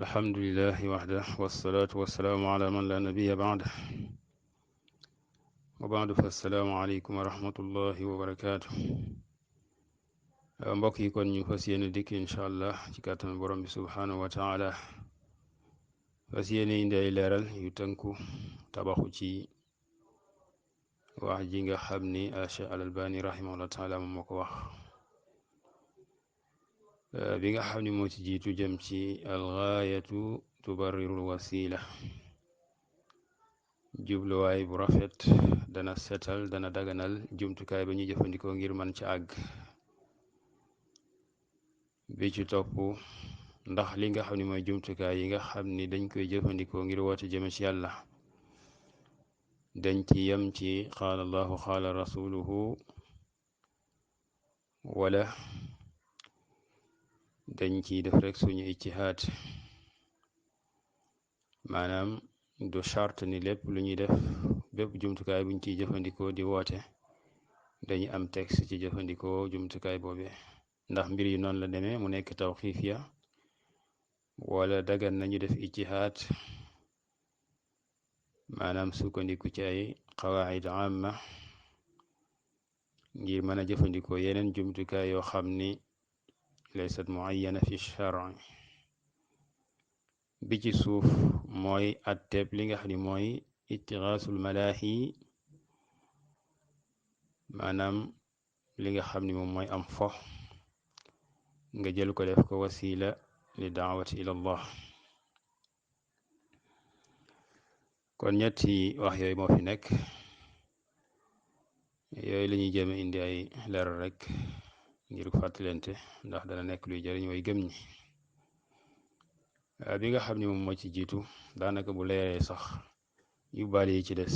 الحمد لله وحده والصلاة والسلام على من لا نبي بعده وبعد فالسلام عليكم ورحمة الله وبركاته mbokk yi kon ñu fas yéene dikk incha allah ci kàttan borom bi subhaanahu wa taala fas yéene indi ay leeral yu tënku tabaxu ci wax ji nga xam ni Cheikh al Albani rahimahullah taala moom moo ko wax bi nga xam ni moo ci jiitu jëm ci algaayatu tubarrirul wasila jubluwaay bu rafet dana setal dana daganal jumtukaay ba ñuy jëfandikoo ngir man ci àgg bi ci topp ndax li nga xam ne mooy jumtukaay yi nga xam ni dañ koy jëfandikoo ngir woote jëme ci yàlla dañ ci yem ci qaala allahu qaala rasuluhu wala dañ ciy def rek suñu ijtihaad maanaam du charte ni lépp lu ñuy def bépp jumtukaay buñ ciy jëfandikoo di woote dañu am texte ci jëfandikoo jumtukaay boobe ndax mbir yi noonu la demee mu nekk tawxiif ya wala dagan nañu def ijtihaad maanaam sukkandiku ci ay qawaid amma ngir mën a jëfandikoo yeneen jumtukaay yoo xam ni laysat muayyana fi shar'i bi ci suuf mooy atteeb li nga xam ni mooy ittigaasul malaahi maanaam li nga xam ni moom mooy am fo nga jël ko def ko wasila li daawati ila allah kon ñetti wax yooyu moo fi nekk yooyu la ñuy jéem a indi ay leeral rek ngir fàttalente ndax dana nekk luy jëriñ way gëm ñi bi nga xam ni moom moo ci jiitu daanaka bu leeree sax yu bari yi ci des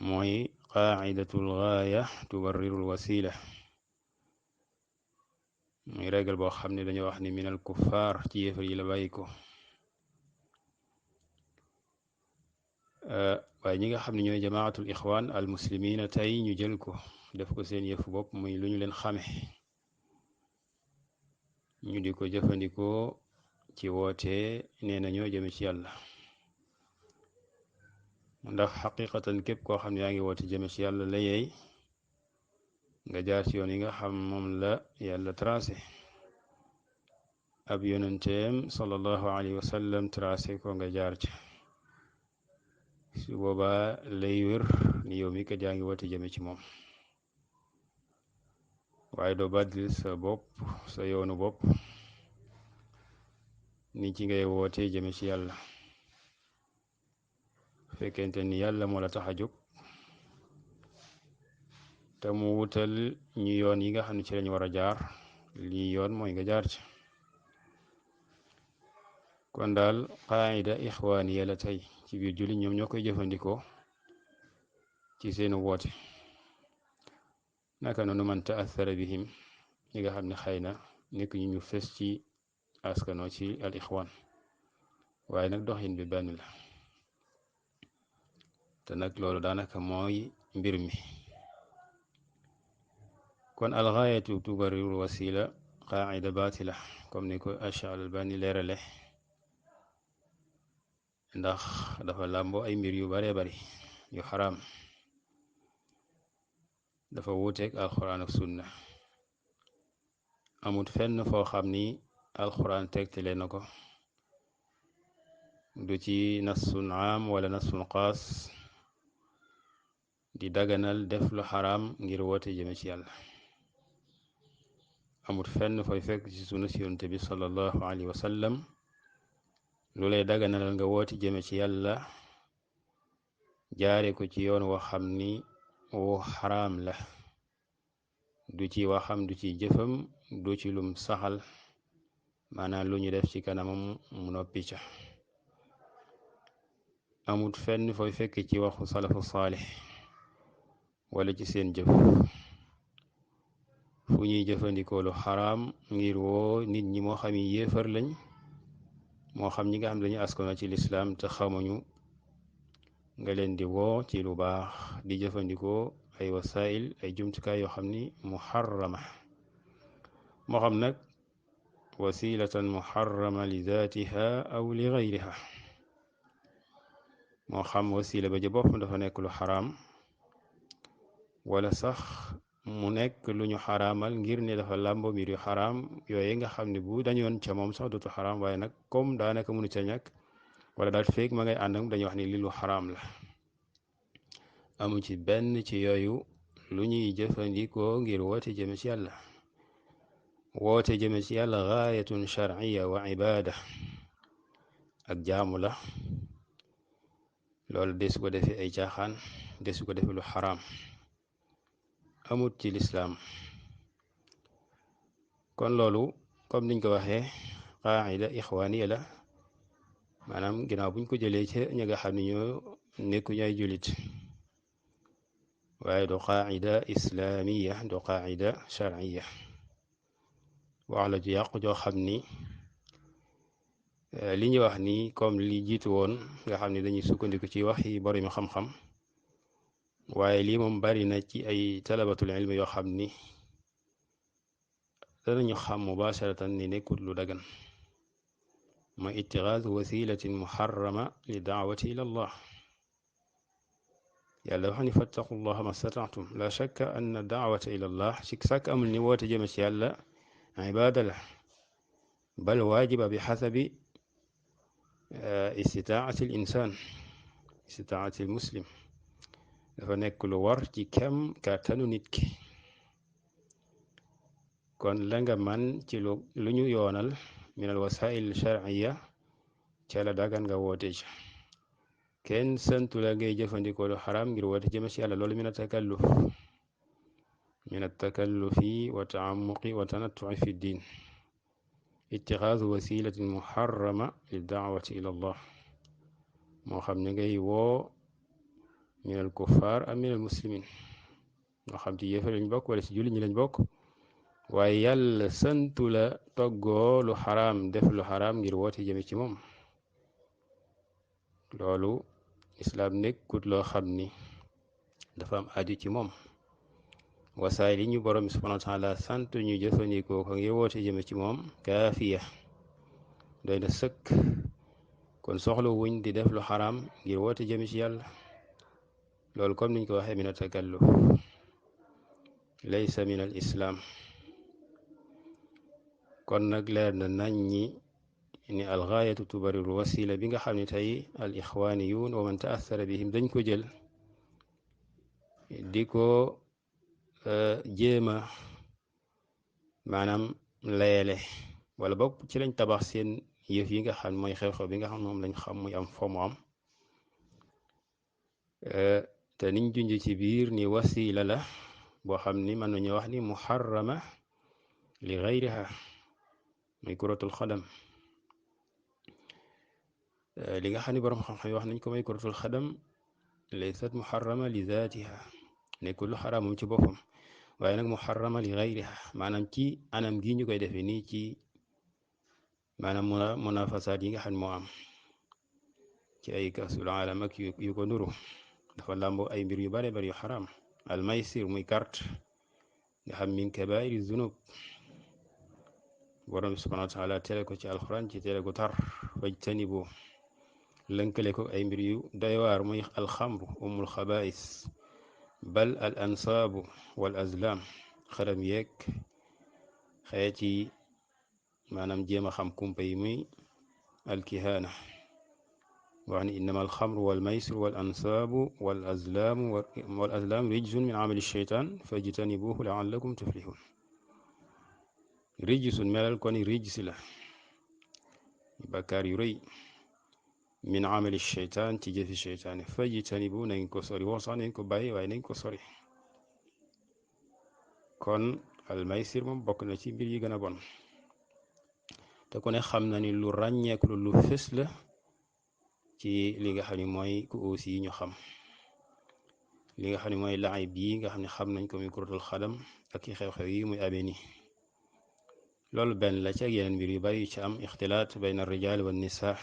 mooy qaa'idatul gaaya tubarrirul wasila muy régal boo xam ne dañoo wax ni minal kuffaar ci yéefar yi la bàyyi ko waaye ñi nga xam ne ñooy jamaatul ixwaan al muslimina tey ñu jël ko def ko seen yëfu bopp muy lu ñu leen xame ñu di ko jëfandikoo ci woote nee na ñoo jëme ci yàlla ndax xaqiqatan képp koo xam ne yaa ngi woote jëme ci yàlla la yeey nga jaar ci yoon yi nga xam moom la yàlla tracé ab yonenteem sallallahu alayhi wa sallam tracé ko nga jaar ci su boobaa lay wér ni yow mi kat yaa ngi woote jëme ci moom waaye doo baddil sa bopp sa yoonu bopp ni ci ngay woote jëme ci yàlla fekkente ni yàlla moo la tax a jóg te mu wutal ñu yoon yi nga xam ne ci lañ war a jaar lii yoon mooy nga jaar ci kon daal qaayida ixwaaniya la tey ci biir julli ñoom ñoo koy jëfandikoo ci seenu woote naka noonu man taathara bihim ñi nga xam ne xëy na nekk ñu fes ci askano ci al ixwaan waaye nag doxin bi benn la te nag loolu daanaka mooy mbir mi kon algaayatu tubarrirul wasila qaacida baatila comme ni ko Cheikh al Albani leerale ndax dafa làmboo ay mbir yu bare bari yu xaraam dafa wuuteeg alquran ak sunna amut fenn foo xam ni alquran tegtale na ko du ci nassun aam wala nassun xaas di daganal def lu xaraam ngir woote jëme ci yàlla amut fenn fooy fekk ci sunu si yonent bi sallallahu alayhi wa sallam lu lay daganalal nga woote jëme ci yàlla jaare ko ci yoon woo xam ni wu xaraam la du ci waxam du ci jëfam du ci lum saxal maanaam lu ñu def ci kanamam mu noppi ca amut fenn fooy fekk ci waxu salafu saalix wala ci seen jëf fu ñuy jëfandikoo lu xaraam ngir woo nit ñi moo xam yi yéefar lañ moo xam ñi nga xam dañu askano ci lislaam te xamuñu nga leen di woo ci lu baax di jëfandikoo ay wasail ay jumtukaay yoo xam ni muharrama moo xam nag wasilatan muharrama li daatiha aw li gayriha moo xam wasila ba ja boppam dafa nekk lu xaraam wala sax mu nekk lu ñu xaraamal ngir ne dafa làmbo mbir yu xaraam yooye nga xam ne bu dañoon ca moom sax dootu xaraam waaye nag comme daanaka mënu ca ñàkk wala daal feeg ma ngay ànd ak dañuy wax ni li lu xaraam la amu ci benn ci yooyu lu ñuy jëfandikoo ngir woote jëme ci yàlla woote jëme ci yàlla gaayatun sharciya wa ibaada ak jaamu la loolu desu ko defee ay caaxaan desu ko defee lu xaraam amut ci lislaam kon loolu comme niñ ko waxee qaacida ixwaaniya la maanaam ginnaaw buñ ko jëlee ca ñi nga xam ne ñoo nekkuñu ay julit waaye du qaacida islaamiya du qaacida sharciya wax la ju yàqu joo xam ni li ñu wax ni comme li jiitu woon nga xam ne dañuy sukkandiku ci wax yi boromi xam-xam waaye lii moom bari na ci ay talabatul ilm yoo xam ni danañu xam mubasharatan ni nekkut lu dagan ma itixaadu wasilatin muharrama li daawati ila allah yàlla wax ni fattaqu llaha ma stataatum la shakka anna daawata ila allah sik sàkk amul ni woote jëme ci yàlla ibaada la bal waajiba bi xasabi istitaati l insaan istitaati l muslim dafa nekk lu war ci kem kàttanu nit ki kon la nga man ci lu ñu yoonal min al wasail sharciya ca la dagan nga woote ci kenn santu la ngay jëfandikoo lu xaraam ngir woote jëme ci yàlla loolu min attakallufi wa taamuqi wa tanattuci fi ddin itixaadu wasilatin muharrama li daawati ila allah moo xam ne ngay woo min al kuffar am min al muslimin moo xam ci yéefar lañ bokk wala ci jullit ñi lañ bokk waaye yàlla santu la toggoo lu xaraam def lu xaraam ngir woote jëme ci moom loolu islaam nekkut loo xam ni dafa am aju ci moom wasaay li ñu borom subhanahu wa taala sant ñu jëfandikoo ko ngir woote jëme ci moom kaafiya doy na sëkk kon soxla wuñ di def lu xaraam ngir woote jëme ci yàlla loolu comme niñ ko waxee min atakalluf laysa min al islaam kon nag leer na nañ ñi ni algaayatu tubariru wasila bi nga xam ne tey al ixwaaniyuun wa man taathara bihim dañ ko jël di ko jéema maanaam layele wala bokk ci lañ tabax seen yëf yi nga xam mooy xew-xew bi nga xam moom lañ xam muy am fo mu am te niñ junj ci biir ni wasila la boo xam ni mën nañu wax ni muharrama li gayriha muy kuratul xadam li nga xam ne borom xam-xam yi wax nañ ko may kuratul xadam laysat muharrama li zaatiha nekkul lu xaraam moom ci boppam waaye nag muharrama li gayriha maanaam ci anam gi ñu koy defee nii ci maanaam munafasaat yi nga xam ne moo am ci ay kasul alam ak yu ko nuru dafa làmboo ay mbir yu bare bari yu xaraam al maysir muy carte nga xam min kabairi zunub borom bi subhanahu wa taala tere ko ci alxuraan ci tere ko tar fajtanibu lënkale ko ay mbir yu doy waar muy alxamru umul xabaais bal al ansaabu wal azlam xaram yeeg xeet yi maanaam jéem a xam kumpa yi muy alkihaana wax ni innama alxamru wal maysir wal ansaabu wal azlaamu rijsun min amali sheytaan fajtanibuhu laallakum tuflihun rijsun melal ko ni rijsi la bakkaar yu rëy min amali sheytaan ci jëfi sheytaane fajtanibu nañ ko sori wax sax nañ ko bàyyi waaye nañ ko sori kon almaysir moom bokk na ci mbir yi gën a bon te ku ne xam na ni lu ràññeeku lu fës la ci li nga xam ne mooy ku aussi yi ñu xam li nga xam ne mooy laayib yi nga xam ne xam nañ ko muy kuratul xadam ak i xew-xew yi muy amee nii loolu benn la ci ak yeneen mbir yu bari yu ci am ixtilaat bayna rijaal wa nisaa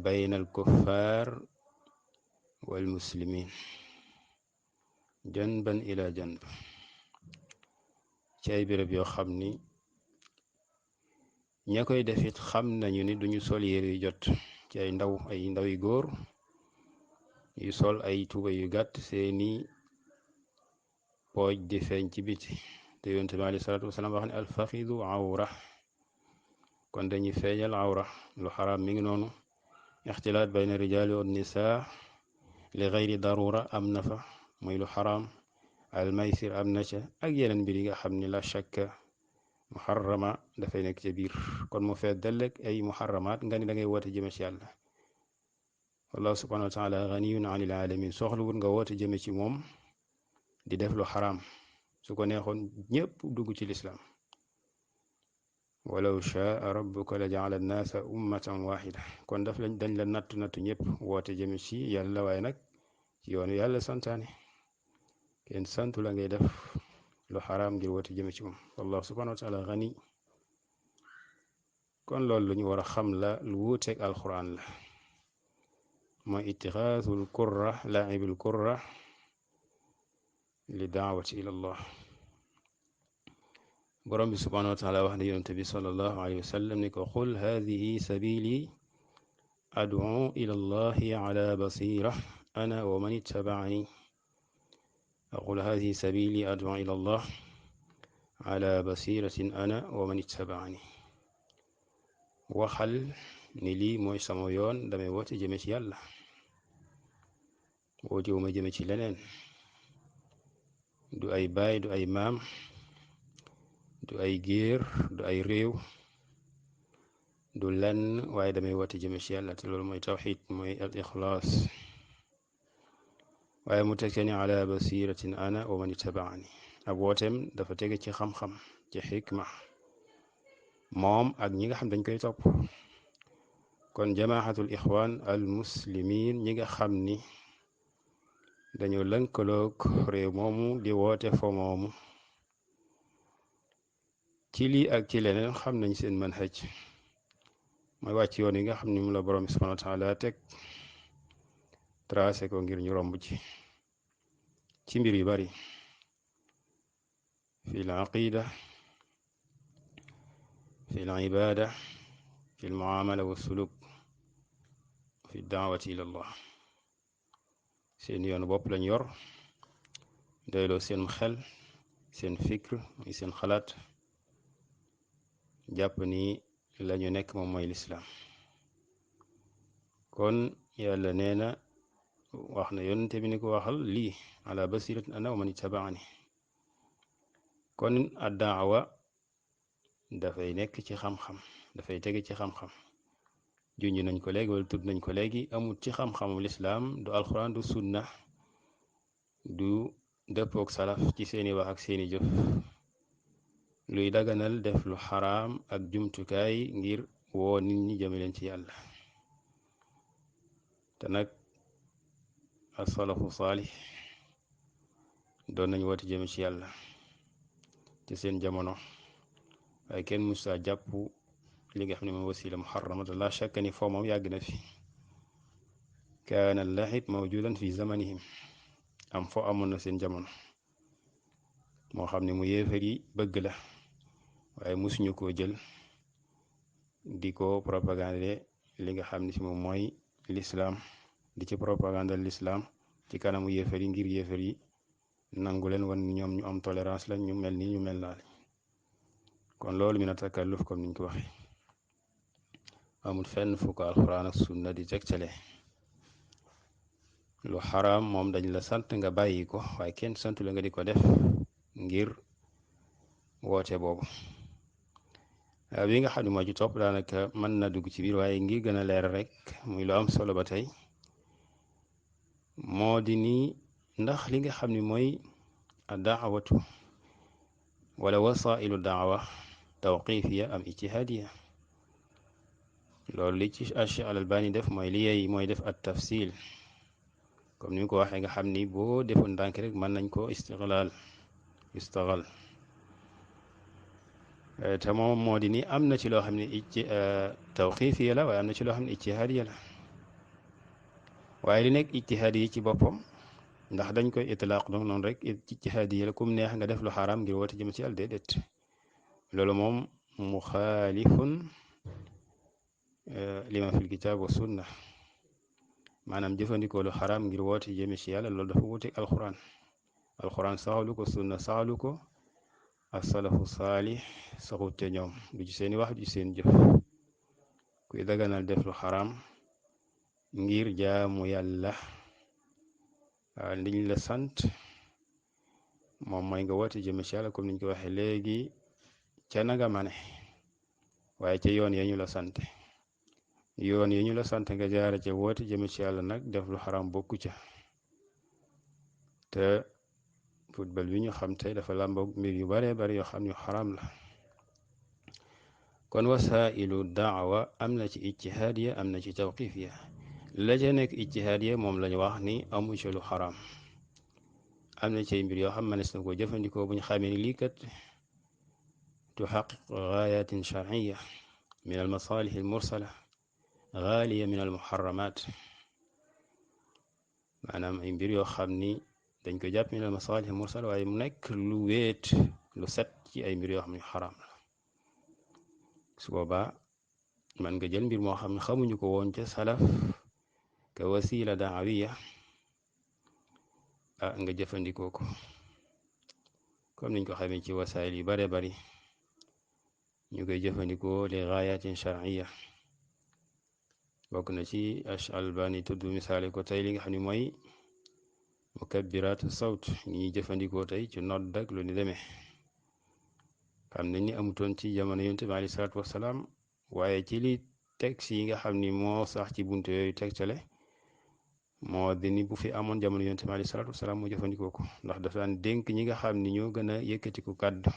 bayna al kuffaar wal muslimin janban ila janb ci ay béréb yoo xam ni ña koy defit xam nañu ni duñu sol yére yu jot ci ay ndaw yu góor yu sol ay tuba yu gàtt seeni pooj di feeñ ci biti te yonent bi alayhi salaatu wasalaam wax ne alfaxidu awra kon dañuy feeñal awra lu xaraam mi ngi noonu. ixtilaat bayna rijaali wa nisaa li gayri darura am na fa muy lu xaraam. al maysir am na ca ak yeneen mbir yi nga xam ni la shakka muharrama dafay nekk ca biir kon mu feet dellek ay muharramaat nga ni da ngay woote jëme ci yàlla. wallahu subhanahu wa taala ganiyun anil alamin soxlawut nga woote jëme ci moom di def lu xaraam su ko neexoon ñépp dugg ci lislaam. walaw shaa rabbuka la jaala annaasa ummatan waxida kon dañ la nattu ñëpp woote jëme ci yàlla waaye nag ci yoonu yàlla santaane kenn santu la ngay def lu xaraam ngir woote jëme ci moom. wallahu subhanahu wa taala gani kon loolu lu ñu war a xam la lu wuuteeg alquran la mooy itixaasul kurra laa'ibil kurra li daawati ila allah. borom bi subhanahu wa taala wax ne yonent bi sallallahu alayhi wa sallam ni ko qul hadihi sabili ad'u ila allahi ala basira ana wa man ittaba'ani aqul hadihi sabili ad'u ila allah ala basiratin ana wa man ittaba'ani waxal ni lii mooy sama yoon damay woote jëme ci yàlla woote wu ma jëme ci leneen du ay baay du ay maam du ay géer du ay réew du lenn waaye damay woote jëme ci yàlla te loolu mooy tawxid mooy al ixlaas waaye mu teg ni ala basiratin ana wa man ittabaani ab wooteem dafa tege ci xam-xam ci xikma moom ak ñi nga xam dañ koy topp. kon jamaaxatul ixwaan al muslimin ñi nga xam ni dañoo lënkaloog réew moomu di woote fo moomu ci lii ak ci leneen xam nañ seen manhaj mooy wàcc yoon yi nga xam ni mu la borom subhanahu wa taala teg tracé ko ngir ñu romb ci mbir yu bari fi l aqida fi l ibada fi l muamala wa suluk fi daawati ila allah seen yoonu bopp lañ yor doyloo seen xel seen fikr muy seen xalaat jàpp ni lañu nekk moom mooy lislaam. kon yàlla nee na wax na yonente bi ni ko waxal lii ala basiratin ana wa man ittabaani kon addaawa dafay nekk ci xam-xam dafay tege ci xam-xam junj nañ ko léegi wala tudd nañ ko léegi amul ci xam-xamu lislaam du alxuraan du sunna du dëppook salaf ci seeni wax ak seeni jëf luy daganal def lu xaraam ak jumtukaay ngir woo nit ñi jëme leen ci yàlla. te nag asalafu saalix doon nañ woote jëme ci yàlla ci seen jamono waaye kenn musa jàpp li nga xam ne mooy wasila muharramata la shakka ni foo moom yàgg na fi. kaana laxib mawjudan fi zamanihim am foo amoon na seen jamono moo xam ne mu yéefar yi bëgg la waaye musuñu koo jël di ko propagande li nga xam ne si moom mooy lislaam di ci propagande lislaam ci kanamu yéefar yi ngir yéefar yi nangu leen wan ñoom ñu am tolérance la ñu mel ni ñu mel naa lañ. kon loolu mi na takalluf comme niñ ko waxee amul fenn fu ko alxuraan ak sunna di tegtale. lu xaraam moom dañ la sant nga bàyyi ko waaye kenn santu la nga di ko def ngir woote boobu. bi nga xam ne moo ci topp daanaka mën na dugg ci biir waaye ngir gën a leer rek muy lu am solo ba tey moo di ni ndax li nga xam ne mooy daawatu wala wasailu daawa tawqifiya am ijtihadiya loolu li ci Cheikh al Albani def mooy li yey mooy def at tafsil comme ni mu ko waxee nga xam ni boo defoon ndànk rek mën nañ ko istagal te moom moo di ni am na ci loo xam ne tawqifiya la waaye am na ci loo xam ne ijtihadiya la waaye li nekk ijtihaadi yi ci boppam ndax dañ koy itlaaq donc noonu rek ijtihaadi yi la kum neex nga def lu xaraam ngir woote jëm ci yàlla déedéet loolu moom muxaalifun lima fil kitaab wa sunna maanaam jëfandikoo lu xaraam ngir woote jëme ci yàlla loolu dafa wuteeg alxuraan saxalu ko sunna saxalu ko asalafu saalix saxut ca ñoom du ci seeni wax du ci seen jëf kuy daganal def lu xaraam ngir jaamu yàlla liñ la sant moom mooy nga woote jëme ci yàlla comme niñ ko waxee léegi ca naga mane waaye ca yoon ya ñu la sant yoon yi ñu la sant nga jaare ca woote jëme ci yàlla nag def lu xaram bokku ca te football bi ñu xam tey dafa làmboog mbir yu bare bari yoo xam yu xaram la kon wasailu daawa am na ci ijtihaadiya am na ci tawqifiya la ca nekk ijtihaadiya moom lañu wax ni amu ci lu xaram am na ci mbir yoo xam manes na ko jëfandikoo buñ xamee ni lii kat tuxaqiq gaayatin sharciya min al masalih al mursala gaaliya min al muharramat maanaam ay mbir yoo xam ni dañ ko jàpp min al masalih al mursala waaye mu nekk lu wéet lu set ci ay mbir yoo xam ne xaraam la su boobaa man nga jël mbir moo xam ne xamuñu ko woon ca salaf ka wasila daawiya nga jëfandikoo ko comme niñ ko xamee ci wasaayil yu bare bari ñu koy jëfandikoo li gaayatin sharciya bokk na ci Albani tudd misaale ko tey li nga xam ne mooy mukabbiraatu sawt ñi jëfandikoo tey ci nodd ak lu ni demee xam nañ ni amutoon ci jamono yonent bi aleyhi salaatu wasalaam waaye ci li texte yi nga xam ni moo sax ci buntu yooyu tegtale moo di ni bu fi amoon jamono yonent bi aleyhi salaatu wasalaam moo jëfandikoo ko ndax dafa daan dénk ñi nga xam ni ñoo gën a yëkkatiku kàddu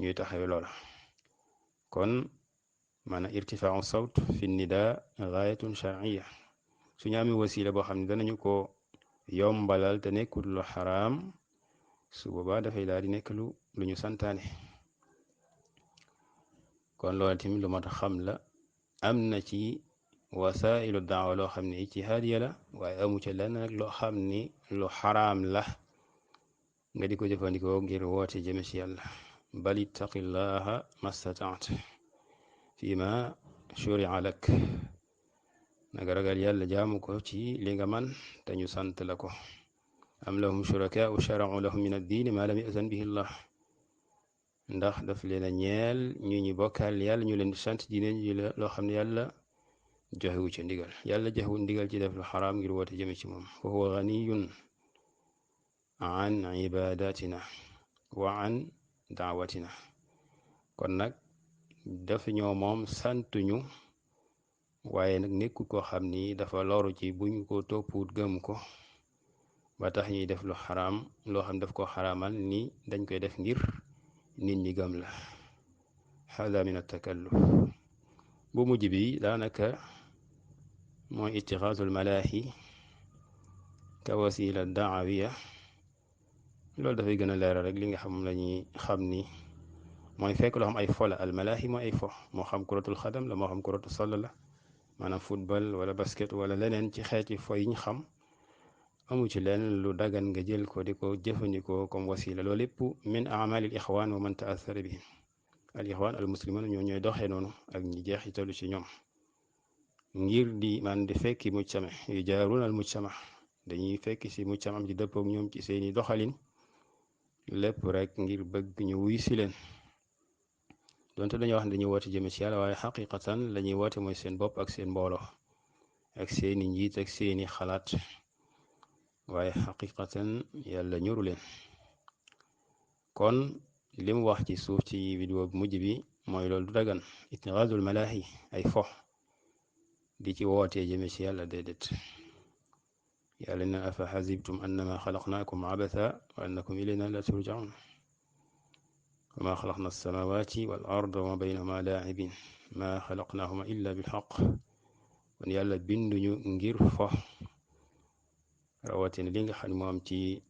ñuy taxawe loola kon maanaam irtifaau sawt fi nida gaayatun sharciya suñu amee wasila boo xam ne danañu ko yombalal te nekkul lu xaraam su boobaa dafay daal di nekk lu ñu santaane kon loolu tamit lu mat a xam la am na ci wasailu daawa loo xam ne ijtihaadiya la waaye amu ca lenn nag loo xam ni lu xaraam la nga di ko jëfandikoo ngir woote jëme ci yàlla bal ittaqillaha mastataat fima shuria lak nanga ragal yàlla jaamu ko ci li nga man te ñu sant la ko am lahum shurakaau sharau lahum min addiini ma lam yazan bihi llah ndax daf leen a ñeel ñu bokkaal yàlla ñu leen di sant diine ji la loo xam ne yàlla joxewu ci ndigal yàlla joxewu ndigal ci def lu xaraam ngir woote jëme ci moom wa huwa ganiyun an ibadatina wa an daawatina kon nag dafa ñoo moom santuñu waaye nag nekkul koo xam ni dafa loru ci buñ ko topput gëm ko ba tax ñuy def lu xaraam loo xam daf ko xaraamal ni dañ koy def ngir nit ñi gëm la hada min attakalluf bu mujj bi daanaka mooy itixaasul malaahi ka wasila daawiya loolu dafay gën a leeral rek li nga xam lañuy xam ni mooy fekk loo xam ay fo la al malaahi mooy ay fo moo xam kuratul xadam la moo xam kuratu sall la maanaam football wala basket wala leneen ci xeeti fo yiñ xam amu ci leen lu dagan nga jël ko di ko jëfandikoo comme wasila loolu lépp min amalil ixwaan wa man taathara bihim al ixwaan al muslimun ñoo ñooy doxee noonu ak ñi jeexitalu ci ñoom ngir di man di fekki mujtama yu jaarun al mujtama dañuy fekki si mujtama di dëppook ñoom ci seeni doxalin lépp rek ngir bëgg ñu wuy si leen donte dañoo wax ne dañuy woote jëme ci yàlla waaye xaqiqatan la ñuy woote mooy seen bopp ak seen mbooloo ak seeni njiit ak seeni xalaat waaye xaqiqatan yàlla ñoru leen kon li mu wax ci suuf ci vidéo bu mujj bi mooy loolu du dagan itixaazul malaahi ay fo di ci wootee jëme ci yàlla déedéet yàlla na afa xasibtum annama xalaqnaakum abatha wa annakum ilayna la turjaun wa ma xalaqna alsamawati wal arda wa ma baynahuma laacibin ma xalaqnaahuma illa bilxaq kon yàlla binduñu ngir fo rawatina li nga xam ne moo am ci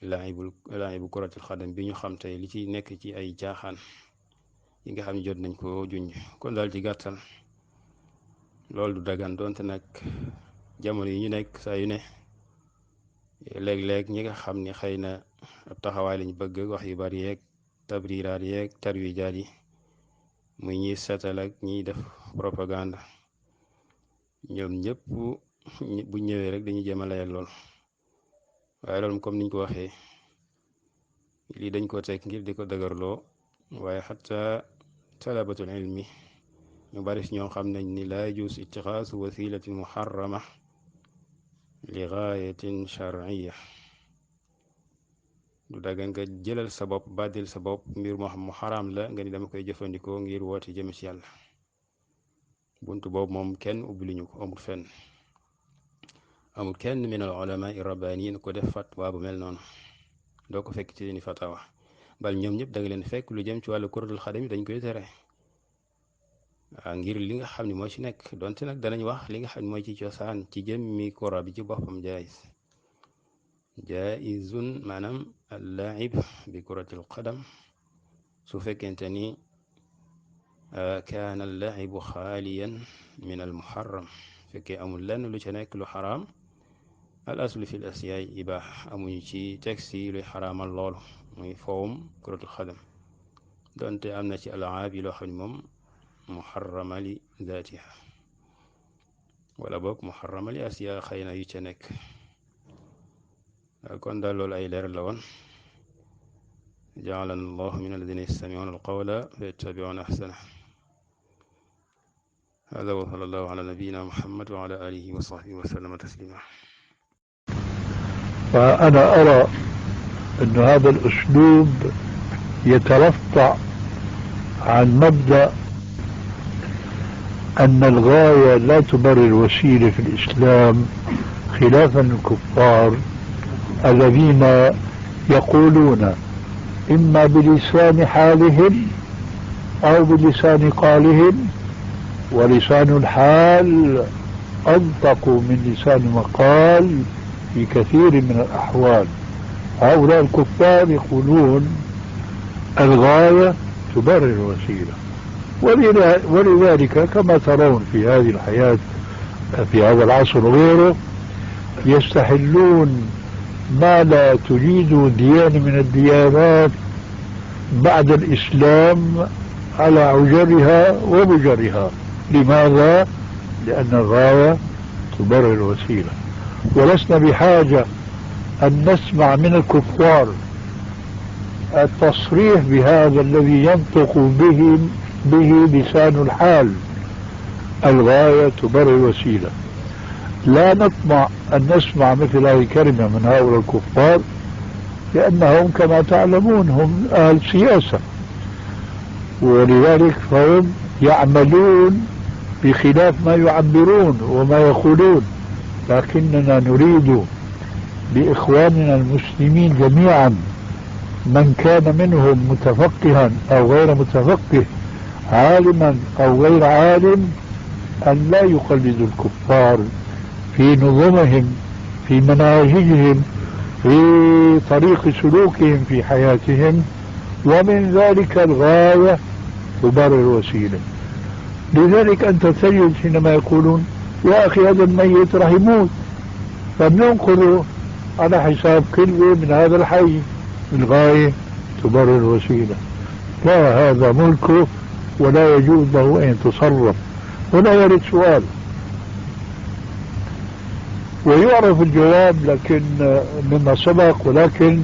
laayibu kuratul xadam bi ñu xam tey li ci nekk ci ay jaaxaan yi nga xam ne jot nañ ko junj kon daal ci gàttal loolu du dagan doonte nag jamono yi ñu nekk saa yu ne léeg-léeg ñi nga xam ni xëy na ab taxawaay lañ bëgg wax yu bari yeeg tabriraat yeeg tarwijaat yi muy ñiy setal ak ñiy def propagande ñoom ñëpp bu ñëwee rek dañuy jéem a layal lool waaye loolu comme niñ ko waxee lii dañ ko teg ngir di ko dëgërloo waaye xatta talabatul ilmi ñu bari si ñoo xam nañ ni laa yajuus itixaasu wasilatin muharrama li gaayatin sharciya du dagan nga jëlal sa bopp bàddil sa bopp mbir moo xam mu xaraam la nga ni dama koy jëfandikoo ngir woote jëm ci yàlla buntu boobu moom kenn ubbi luñu ko amul kenn min al ulama rabbaniyin ko def fatwa bu mel noonu doo ko fekk ci seeni fatawa bal ñoom ñëpp da nga leen fekk lu jëm ci wàllu kuratul xadam yi dañ koy tere waaw ngir li nga xam ne moo ci nekk donte nag danañ wax li nga xam ne mooy ci cosaan ci jëmmi kura bi ci boppam jaizun maanaam al-laib bi kuratil qadam su fekkente ni kaana al-laibu xaaliyan min al muharram fekkee amul lenn lu ca nekk lu xaraam al aslu fi l asyaay ibaax amuñu ci texte yi luy xaraamal loolu muy fowum kuratul xadam donte am na ci alaab yi loo xam ne moom muharrama li zaatiha wala boog muharrama li asiya xëy na yu ca nekk kon daal loolu ay leer la woon jaalana allahu min alladina yastamicuuna alqawla fa yattabicuuna axsana hada wa sallallahu ala nabiyina muhammad wa ala alihi wa sahbihi wa sallama taslima فأنا أرى أن هذا الأسلوب يترفع عن مبدأ أن الغاية لا تبرر الوسيلة في الإسلام، خلافا للكفار الذين يقولون إما بلسان حالهم أو بلسان قالهم، ولسان الحال أنطق من لسان مقال في كثير من الأحوال. هؤلاء الكفار يقولون الغاية تبرر الوسيلة، ولذلك كما ترون في هذه الحياة في هذا العصر وغيره يستحلون ما لا تجيد ديانة من الديانات بعد الإسلام على عجرها وبجرها. لماذا؟ لأن الغاية تبرر الوسيلة، ولسنا بحاجة أن نسمع من الكفار التصريح بهذا الذي ينطق به لسان الحال، الغاية تبرر الوسيلة. لا نطمع أن نسمع مثل هذه الكلمة من هؤلاء الكفار، لأنهم كما تعلمون هم أهل سياسة، ولذلك فهم يعملون بخلاف ما يعبرون وما يقولون. لكننا نريد لإخواننا المسلمين جميعا من كان منهم متفقها أو غير متفقه، عالما أو غير عالم، أن لا يقلدوا الكفار في نظمهم، في مناهجهم، في طريق سلوكهم في حياتهم، ومن ذلك الغاية تبرر الوسيلة. لذلك أنت تجد حينما يقولون يا أخي هذا الميت راح يموت فبننقره على حساب كلمة من هذا الحي، الغاية تبرر الوسيلة. لا، هذا ملكه ولا يجوز له أن يتصرف. هنا يرد سؤال ويعرف الجواب لكن مما سبق، ولكن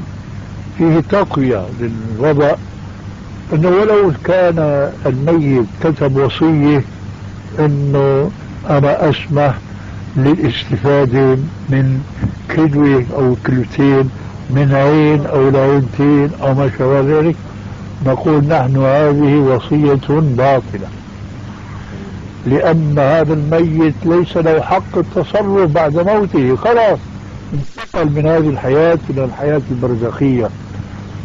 فيه تقوية للوضع، أنه ولو كان الميت كتب وصية أنه أنا أسمح للاستفادة من كلوة أو كلوتين من عين أو لعينتين أو ما شابه ذلك، نقول نحن هذه وصية باطلة، لأن هذا الميت ليس له حق التصرف بعد موته، خلاص انتقل من هذه الحياة إلى الحياة البرزخية،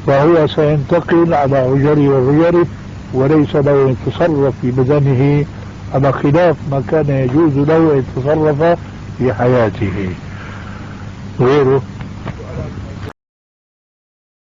فهو سينتقل على عجره وغيره، وليس له أن يتصرف في بدنه على خلاف ما كان يجوز له أن يتصرف في حياته. غيره